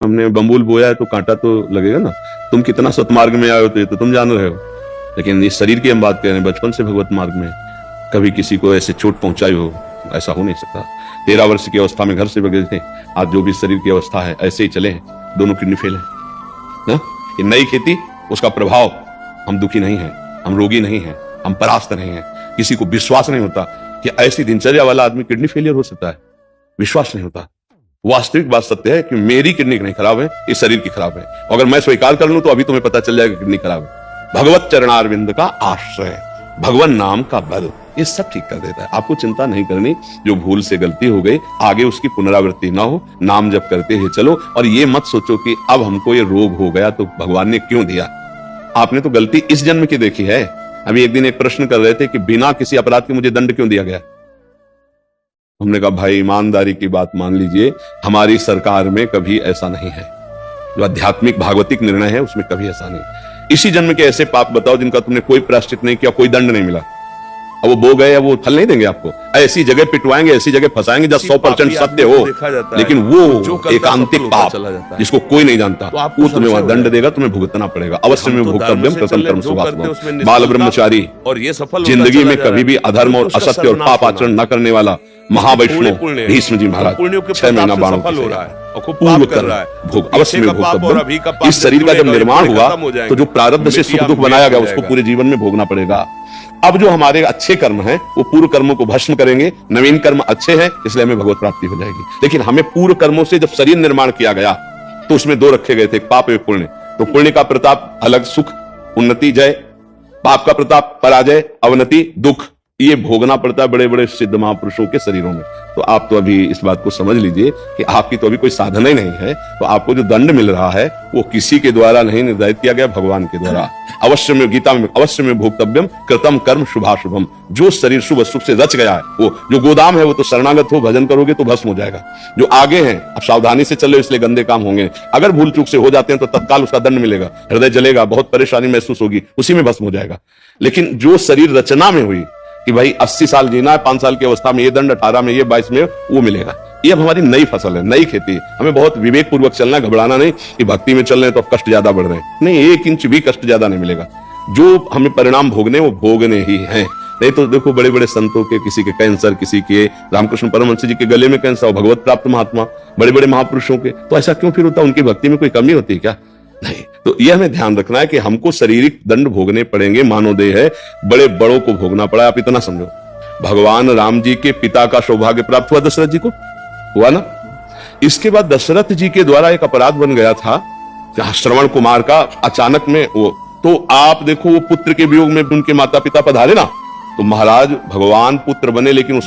हमने बम्बूल बोया है तो कांटा तो लगेगा ना। तुम कितना सतमार्ग में आए हो तो ये तो तुम जान रहे हो। लेकिन इस शरीर की हम बात कर रहे हैं, बचपन से भगवत मार्ग में कभी किसी को ऐसे चोट पहुंचाई हो, ऐसा हो नहीं सकता। 13 वर्ष की अवस्था में घर से बगे थे, आज जो भी शरीर की अवस्था है ऐसे ही चले हैं, दोनों किडनी फेल है ना। ये नई खेती, उसका प्रभाव, हम दुखी नहीं है, हम रोगी नहीं है, हम परास्त नहीं है। किसी को विश्वास नहीं होता कि ऐसी दिनचर्या वाला आदमी किडनी फेलियर हो सकता है, विश्वास नहीं होता। वास्तविक बात सत्य है कि मेरी किडनी नहीं खराब है, इस शरीर की खराब है। अगर मैं स्वीकार कर लूं तो अभी तुम्हें पता चल जाएगा किडनी खराब है। भगवत चरणारविंद का आश्रय, भगवान नाम का बल, ये सब ठीक कर देता है। आपको चिंता नहीं करनी, जो भूल से गलती हो गई आगे उसकी पुनरावृत्ति ना हो, नाम जप करते ही चलो। और ये मत सोचो कि अब हमको ये रोग हो गया तो भगवान ने क्यों दिया। आपने तो गलती इस जन्म की देखी है। अभी एक दिन एक प्रश्न कर रहे थे कि बिना किसी अपराध के मुझे दंड क्यों दिया गया। हमने कहा भाई ईमानदारी की बात मान लीजिए, हमारी सरकार में कभी ऐसा नहीं है। जो आध्यात्मिक भागवतिक निर्णय है उसमें कभी ऐसा नहीं। इसी जन्म के ऐसे पाप बताओ जिनका तुमने कोई प्रायश्चित नहीं किया, कोई दंड नहीं मिला, अब वो बो गए या वो फल नहीं देंगे आपको। ऐसी जगह पिटवाएंगे, ऐसी जगह फंसाएंगे जब 100% सत्य हो, लेकिन वो एकांतिक पाप जिसको कोई नहीं जानता, वो तुम्हें वहां दंड देगा, तुम्हें भुगतना पड़ेगा। अवश्य में भोक्तव्यम कृतं कर्म शुभाशुभम्। बाल ब्रह्मचारी, और ये सफल जिंदगी में कभी भी अधर्म और असत्य और पाप आचरण न करने वाला महावैष्णव भीष्म जी महाराज 6 महीना बाणों हो रहा है और खूब पूर्व पाप कर रहा है। भोग, अवश्य में भोक्तव्यम। इस शरीर का जब निर्माण हुआ तो जो प्रारब्ध से सुख दुख बनाया गया उसको पूरे जीवन में भोगना पड़ेगा। अब जो हमारे अच्छे कर्म हैं वो पूर्व कर्मों को भस्म करेंगे, नवीन कर्म अच्छे हैं इसलिए हमें भगवत प्राप्ति हो जाएगी। लेकिन हमें पूर्व कर्मों से जब शरीर निर्माण किया गया तो उसमें 2 रखे गए थे, पाप एवं पुण्य। तो पुण्य का प्रताप अलग, सुख उन्नति जय, पाप का प्रताप पराजय अवनति दुख। ये भोगना पड़ता है बड़े बड़े सिद्ध महापुरुषों के शरीरों में। तो आप तो अभी इस बात को समझ लीजिए कि आपकी तो अभी कोई साधना ही नहीं है, तो आपको जो दंड मिल रहा है वो किसी के द्वारा नहीं निर्धारित किया गया, भगवान के द्वारा। अवश्य में गीता में अवश्य में भोक्तव्यम कृतं कर्म शुभाशुभम। जो शरीर शुभ अशुभ से रच गया है, वो जो गोदाम है वो तो शरणागत हो, भजन करोगे तो भस्म हो जाएगा। जो आगे हैं अब सावधानी से चलो, इसलिए गंदे काम होंगे। अगर भूल चूक से हो जाते हैं तो तत्काल उसका दंड मिलेगा, हृदय जलेगा, बहुत परेशानी महसूस होगी, उसी में भस्म हो जाएगा। लेकिन जो शरीर रचना में हुई कि भाई 80 साल जीना है, 5 साल की अवस्था में ये दंड, 18 में ये, 22 में वो मिलेगा। ये अब हमारी नई फसल है, नई खेती है। हमें बहुत विवेक पूर्वक चलना है, घबराना नहीं कि भक्ति में चल रहे हैं तो अब कष्ट ज्यादा बढ़ रहे हैं। नहीं, 1 इंच भी कष्ट ज्यादा नहीं मिलेगा। जो हमें परिणाम भोगने वो भोगने ही हैं। नहीं तो देखो बड़े बड़े संतों के, किसी के कैंसर, किसी के रामकृष्ण परमहंस जी के गले में कैंसर, भगवत प्राप्त महात्मा बड़े बड़े महापुरुषों के, तो ऐसा क्यों फिर होता? उनकी भक्ति में कोई कमी होती है क्या? नहीं। तो यह हमें ध्यान रखना है कि हमको शारीरिक दंड भोगने पड़ेंगे, मानवदेह है, बड़े बड़ों को भोगना पड़ा। आप इतना समझो, भगवान राम जी के पिता का सौभाग्य प्राप्त हुआ दशरथ जी को, हुआ ना। इसके बाद दशरथ जी के द्वारा एक अपराध बन गया था श्रवण कुमार का, अचानक में वो, तो आप देखो वो पुत्र के वियोग में उनके माता पिता पधारे ना, तो महाराज भगवान पुत्र बने लेकिन उसको